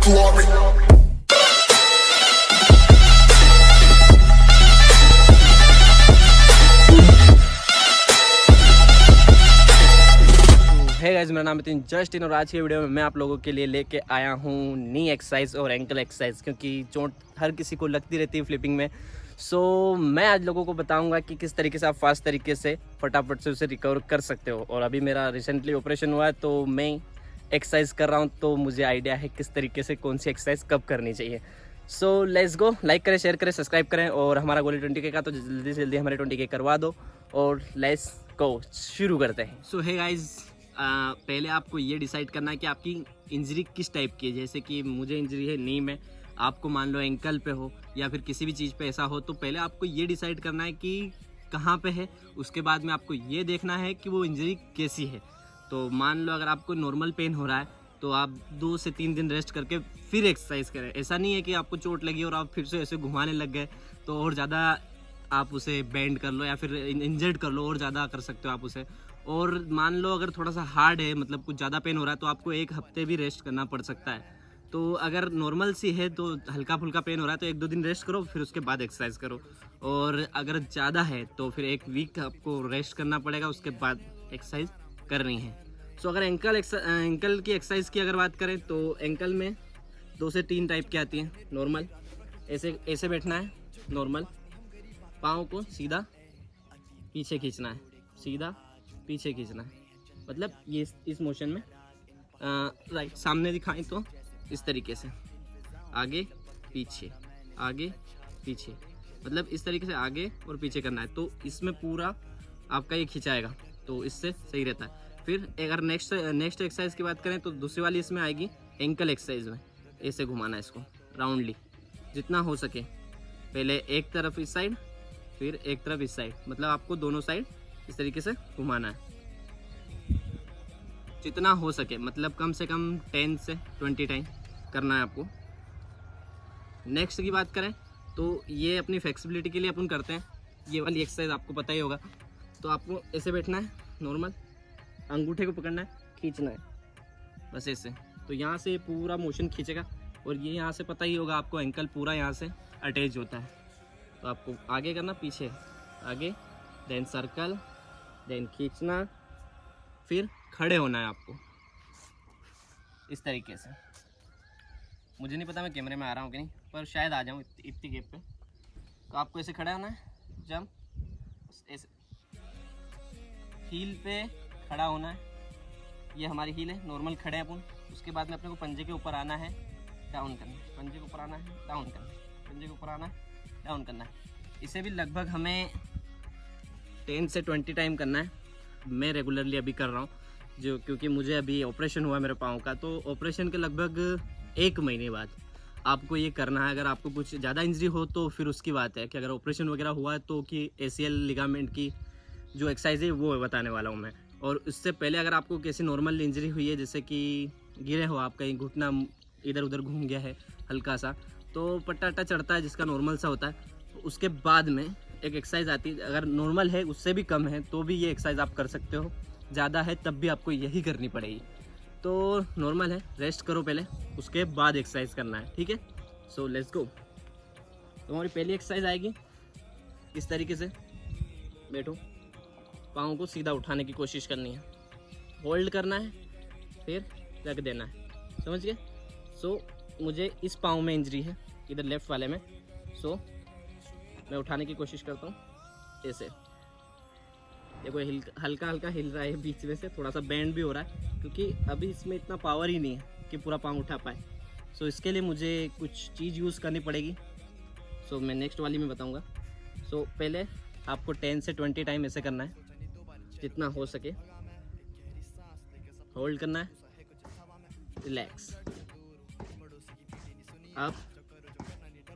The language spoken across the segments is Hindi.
glory. हे गाइस, मेरा नाम है जस्ट इन और आज की वीडियो में मैं आप लोगों के लिए लेके आया हूँ नी एक्सरसाइज और एंकल एक्सरसाइज, क्योंकि चोट हर किसी को लगती रहती है फ्लिपिंग में। सो मैं आज लोगों को बताऊंगा कि किस तरीके से आप फास्ट तरीके से फटाफट से उसे रिकवर कर सकते हो। और अभी मेरा रिसेंटली ऑपरेशन हुआ है तो मैं एक्सरसाइज कर रहा हूँ, तो मुझे आइडिया है किस तरीके से कौन सी एक्सरसाइज कब करनी चाहिए। सो लेट्स गो, लाइक करें, शेयर करें, सब्सक्राइब करें और हमारा गोली 20K का तो जल्दी से जल्दी हमारे 20K करवा दो और लेट्स गो, शुरू करते हैं। सो हे गाइज, पहले आपको ये डिसाइड करना है कि आपकी इंजरी किस टाइप की है। जैसे कि मुझे इंजरी है नी में, आपको मान लो एंकल पे हो या फिर किसी भी चीज़ पे ऐसा हो, तो पहले आपको ये डिसाइड करना है कि कहाँ पे है। उसके बाद में आपको ये देखना है कि वो इंजरी कैसी है। तो मान लो अगर आपको नॉर्मल पेन हो रहा है तो आप 2 से 3 दिन रेस्ट करके फिर एक्सरसाइज करें। ऐसा नहीं है कि आपको चोट लगी और आप फिर से ऐसे घुमाने लग गए तो और ज़्यादा आप उसे बेंड कर लो या फिर इंजर्ड कर लो और ज़्यादा कर सकते हो आप उसे। और मान लो अगर थोड़ा सा हार्ड है, मतलब कुछ ज़्यादा पेन हो रहा है, तो आपको 1 हफ्ते भी रेस्ट करना पड़ सकता है। तो अगर नॉर्मल सी है तो हल्का फुल्का पेन हो रहा है तो 1-2 दिन रेस्ट करो, फिर उसके बाद एक्सरसाइज करो। और अगर ज़्यादा है तो फिर 1 वीक आपको रेस्ट करना पड़ेगा, उसके बाद एक्सरसाइज करनी है। सो अगर एंकल की एक्सरसाइज की अगर बात करें तो एंकल में 2 से 3 टाइप की आती हैं। नॉर्मल ऐसे बैठना है, नॉर्मल पाँव को सीधा पीछे खींचना है, सीधा पीछे खींचना है, मतलब ये इस मोशन में। राइट सामने दिखाएं तो इस तरीके से आगे पीछे, आगे पीछे, मतलब इस तरीके से आगे और पीछे करना है। तो इसमें पूरा आपका ये खिंचाएगा, तो इससे सही रहता है। फिर अगर नेक्स्ट एक्सरसाइज की बात करें तो दूसरी वाली इसमें आएगी एंकल एक्सरसाइज में। ऐसे घुमाना है इसको राउंडली जितना हो सके। पहले एक तरफ इस साइड, फिर एक तरफ इस साइड, मतलब आपको दोनों साइड इस तरीके से घुमाना है जितना हो सके, मतलब कम से कम 10 से 20 टाइम करना है आपको। नेक्स्ट की बात करें तो ये अपनी फ्लेक्सिबिलिटी के लिए अपन करते हैं। ये वाली एक्सरसाइज आपको पता ही होगा। तो आपको ऐसे बैठना है, नॉर्मल अंगूठे को पकड़ना है, खींचना है बस ऐसे। तो यहाँ से पूरा मोशन खींचेगा और ये यहाँ से पता ही होगा आपको, एंकल पूरा यहाँ से अटैच होता है। तो आपको आगे करना, पीछे, आगे, देन सर्कल, देन खींचना, फिर खड़े होना है आपको इस तरीके से। मुझे नहीं पता मैं कैमरे में आ रहा हूँ कि नहीं, पर शायद आ जाऊँ इतनी गैप पे। तो आपको ऐसे खड़ा होना है, जंप ऐसे, हील पे खड़ा होना है। ये हमारी हील है, नॉर्मल खड़े हैं अपन। उसके बाद में अपने को पंजे के ऊपर आना है, डाउन करना है, पंजे के ऊपर आना है, डाउन करना है, पंजे के ऊपर आना है, डाउन करना है। इसे भी लगभग हमें 10 से 20 टाइम करना है। मैं रेगुलरली अभी कर रहा हूँ जो, क्योंकि मुझे अभी ऑपरेशन हुआ मेरे पाँव का। तो ऑपरेशन के लगभग 1 महीने बाद आपको ये करना है। अगर आपको कुछ ज़्यादा इंजरी हो तो फिर उसकी बात है कि अगर ऑपरेशन वगैरह हुआ है तो कि ACL लिगामेंट की जो एक्सरसाइज है वो बताने वाला हूँ मैं। और उससे पहले अगर आपको कैसी नॉर्मल इंजरी हुई है, जैसे कि गिरे हो आप, कहीं घुटना इधर उधर घूम गया है हल्का सा, तो पट्टा अट्टा चढ़ता है जिसका नॉर्मल सा होता है, तो उसके बाद में एक एक्सरसाइज आती है। अगर नॉर्मल है, उससे भी कम है तो भी ये एक्सरसाइज आप कर सकते हो, ज़्यादा है तब भी आपको यही करनी पड़ेगी। तो नॉर्मल है, रेस्ट करो पहले, उसके बाद एक्सरसाइज करना है, ठीक है। So let's go. तो हमारी पहली एक्सरसाइज आएगी इस तरीके से, बैठो, पाँव को सीधा उठाने की कोशिश करनी है, होल्ड करना है, फिर रख देना है, समझ गए। सो मुझे इस पाँव में इंजरी है, इधर लेफ्ट वाले में। सो मैं उठाने की कोशिश करता हूँ ऐसे, देखो हल्का हल्का हिल रहा है बीच में से, थोड़ा सा बेंड भी हो रहा है क्योंकि अभी इसमें इतना पावर ही नहीं है कि पूरा पाँव उठा पाए। सो इसके लिए मुझे कुछ चीज़ यूज़ करनी पड़ेगी। सो मैं नेक्स्ट वाली में बताऊँगा। सो पहले आपको 10 से 20 टाइम ऐसे करना है जितना हो सके। होल्ड करना है, relax, up,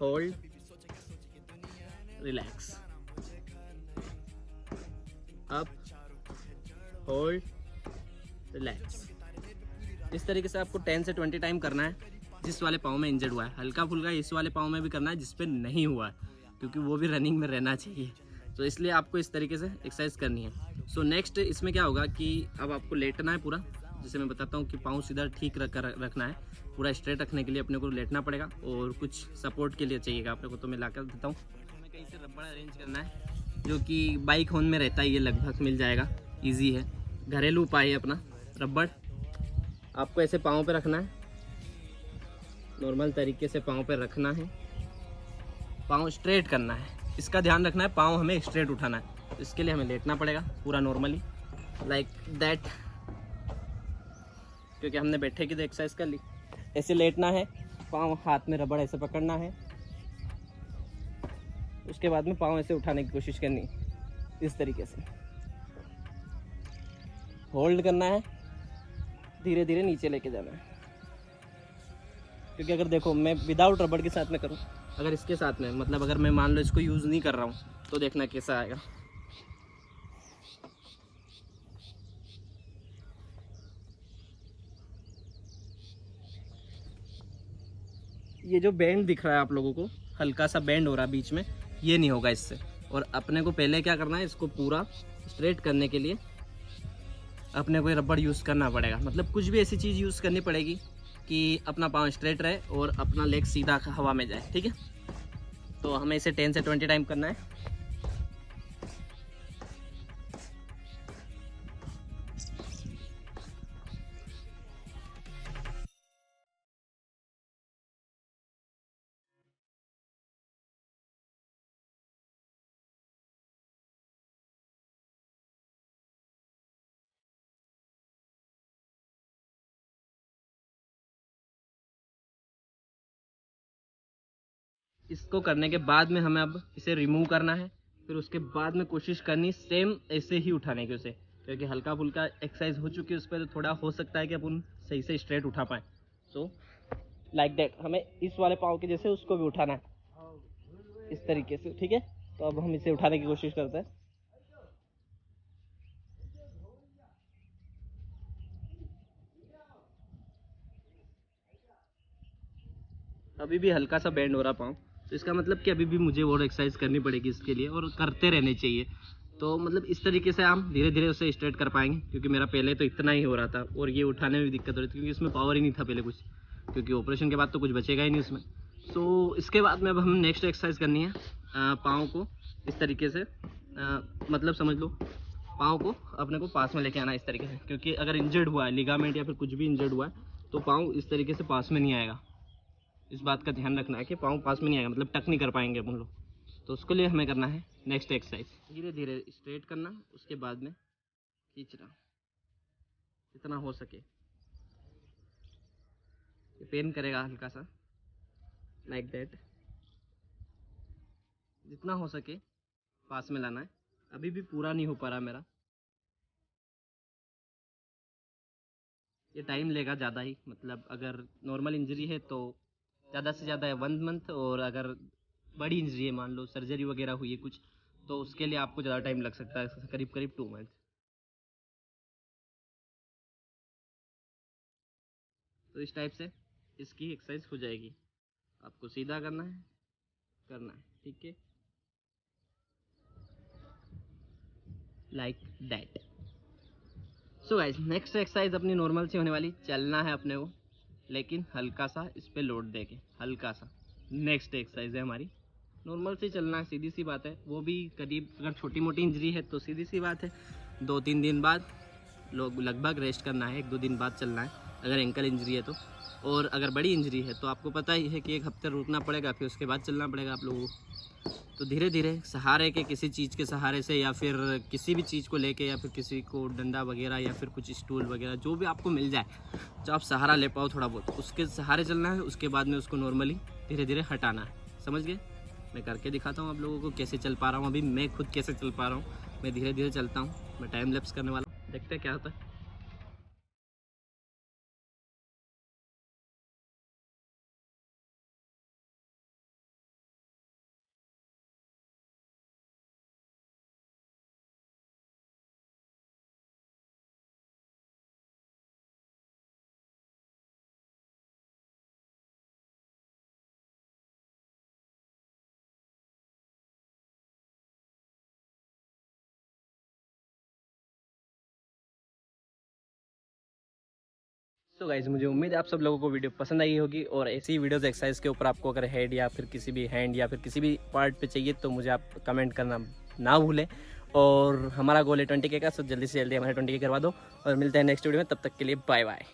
hold, relax, up, hold, relax. इस तरीके से आपको 10 से 20 टाइम करना है जिस वाले पाँव में इंजर्ड हुआ है। हल्का फुल्का इस वाले पाँव में भी करना है जिस पे नहीं हुआ है, क्योंकि वो भी रनिंग में रहना चाहिए। तो इसलिए आपको इस तरीके से एक्सरसाइज करनी है। सो नेक्स्ट इसमें क्या होगा कि अब आपको लेटना है पूरा, जैसे मैं बताता हूँ कि पाँव सीधा ठीक रखना है। पूरा स्ट्रेट रखने के लिए अपने को लेटना पड़ेगा और कुछ सपोर्ट के लिए चाहिएगा अपने को, तो मैं ला कर देता हूँ। हमें कहीं से रबड़ अरेंज करना है, जो कि बाइक होन में रहता है, ये लगभग मिल जाएगा, ईजी है, घरेलू उपाय है अपना। रबड़ आपको ऐसे पाँव पे रखना है, नॉर्मल तरीके से पाँव पे रखना है, पाँव स्ट्रेट करना है, इसका ध्यान रखना है, पाँव हमें स्ट्रेट उठाना है। इसके लिए हमें लेटना पड़ेगा पूरा नॉर्मली लाइक दैट, क्योंकि हमने बैठे की तो एक्सरसाइज कर ली। ऐसे लेटना है, पाँव हाथ में रबड़ ऐसे पकड़ना है, उसके बाद में पाँव ऐसे उठाने की कोशिश करनी है, इस तरीके से होल्ड करना है, धीरे धीरे नीचे लेके जाना है। क्योंकि अगर देखो मैं विदाउट रबड़ के साथ में करूँ, अगर इसके साथ में मतलब अगर मैं मान लो इसको यूज़ नहीं कर रहा हूँ, तो देखना कैसा आएगा। ये जो बैंड दिख रहा है आप लोगों को, हल्का सा बैंड हो रहा है बीच में, ये नहीं होगा इससे। और अपने को पहले क्या करना है, इसको पूरा स्ट्रेट करने के लिए अपने को रबड़ यूज़ करना पड़ेगा। मतलब कुछ भी ऐसी चीज़ यूज़ करनी पड़ेगी कि अपना पाँव स्ट्रेट रहे और अपना लेग सीधा हवा में जाए, ठीक है। तो हमें इसे 10 से 20 टाइम करना है। इसको करने के बाद में हमें अब इसे रिमूव करना है, फिर उसके बाद में कोशिश करनी सेम ऐसे ही उठाने की उसे, क्योंकि हल्का फुल्का एक्सरसाइज हो चुकी है उस पर, तो थोड़ा हो सकता है कि अपन सही से स्ट्रेट उठा पाएँ। सो लाइक दैट हमें इस वाले पाँव के जैसे उसको भी उठाना है, इस तरीके से, ठीक है। तो अब हम इसे उठाने की कोशिश करते हैं। अभी भी हल्का सा बैंड हो रहा पाँव, तो इसका मतलब कि अभी भी मुझे और एक्सरसाइज करनी पड़ेगी इसके लिए, और करते रहने चाहिए। तो मतलब इस तरीके से हम धीरे धीरे उसे स्ट्रेट कर पाएंगे, क्योंकि मेरा पहले तो इतना ही हो रहा था और ये उठाने में भी दिक्कत हो रही थी, क्योंकि इसमें पावर ही नहीं था पहले कुछ, क्योंकि ऑपरेशन के बाद तो कुछ बचेगा ही नहीं उसमें। सो इसके बाद में अब हम नेक्स्ट एक्सरसाइज करनी है, पाँव को इस तरीके से, मतलब समझ लो पाँव को अपने को पास में लेके आना इस तरीके से, क्योंकि अगर इंजर्ड हुआ है लिगामेंट या फिर कुछ भी इंजर्ड हुआ है, तो पाँव इस तरीके से पास में नहीं आएगा। इस बात का ध्यान रखना है कि पाँव पास में नहीं आएगा, मतलब टक नहीं कर पाएंगे अपन लोग। तो उसके लिए हमें करना है नेक्स्ट एक्सरसाइज, धीरे धीरे स्ट्रेट करना, उसके बाद में खींचना जितना हो सके। ये पेन करेगा हल्का सा, लाइक दैट, जितना हो सके पास में लाना है। अभी भी पूरा नहीं हो पा रहा मेरा, ये टाइम लेगा ज़्यादा ही। मतलब अगर नॉर्मल इंजरी है तो ज़्यादा से ज़्यादा है 1 मंथ, और अगर बड़ी इंजरी है मान लो सर्जरी वगैरह हुई है कुछ, तो उसके लिए आपको ज़्यादा टाइम लग सकता है, करीब करीब 2 मंथ। तो इस टाइप से इसकी एक्सरसाइज हो जाएगी। आपको सीधा करना है, ठीक है, like that. So guys next exercise अपनी नॉर्मल सी होने वाली, चलना है अपने को, लेकिन हल्का सा इस पे लोड दे के, हल्का सा। नेक्स्ट एक्सरसाइज है हमारी, नॉर्मल से चलना है, सीधी सी बात है। वो भी करीब अगर छोटी मोटी इंजरी है तो सीधी सी बात है, 2-3 दिन बाद लोग लगभग रेस्ट करना है, 1-2 दिन बाद चलना है अगर एंकल इंजरी है तो। और अगर बड़ी इंजरी है तो आपको पता ही है कि 1 हफ्ते रुकना पड़ेगा, फिर उसके बाद चलना पड़ेगा आप लोगों को। तो धीरे धीरे सहारे के, किसी चीज़ के सहारे से, या फिर किसी भी चीज़ को लेके, या फिर किसी को डंडा वगैरह या फिर कुछ स्टूल वगैरह जो भी आपको मिल जाए, जो आप सहारा ले पाओ थोड़ा बहुत, उसके सहारे चलना है। उसके बाद में उसको नॉर्मली धीरे धीरे हटाना है, समझ गए। मैं करके दिखाता हूँ आप लोगों को कैसे चल पा रहा हूँ, अभी मैं खुद कैसे चल पा रहा हूँ। मैं धीरे धीरे चलता हूँ, मैं टाइम लैप्स करने वाला हूँ, देखते हैं क्या होता है। सो गाइज मुझे उम्मीद है आप सब लोगों को वीडियो पसंद आई होगी, और ऐसी वीडियोस एक्सरसाइज के ऊपर आपको अगर हेड या फिर किसी भी हैंड या फिर किसी भी पार्ट पे चाहिए तो मुझे आप कमेंट करना ना भूलें। और हमारा गोल है 20K का, सो जल्दी से जल्दी हमारे 20K करवा दो, और मिलते हैं नेक्स्ट वीडियो में। तब तक के लिए बाय बाय।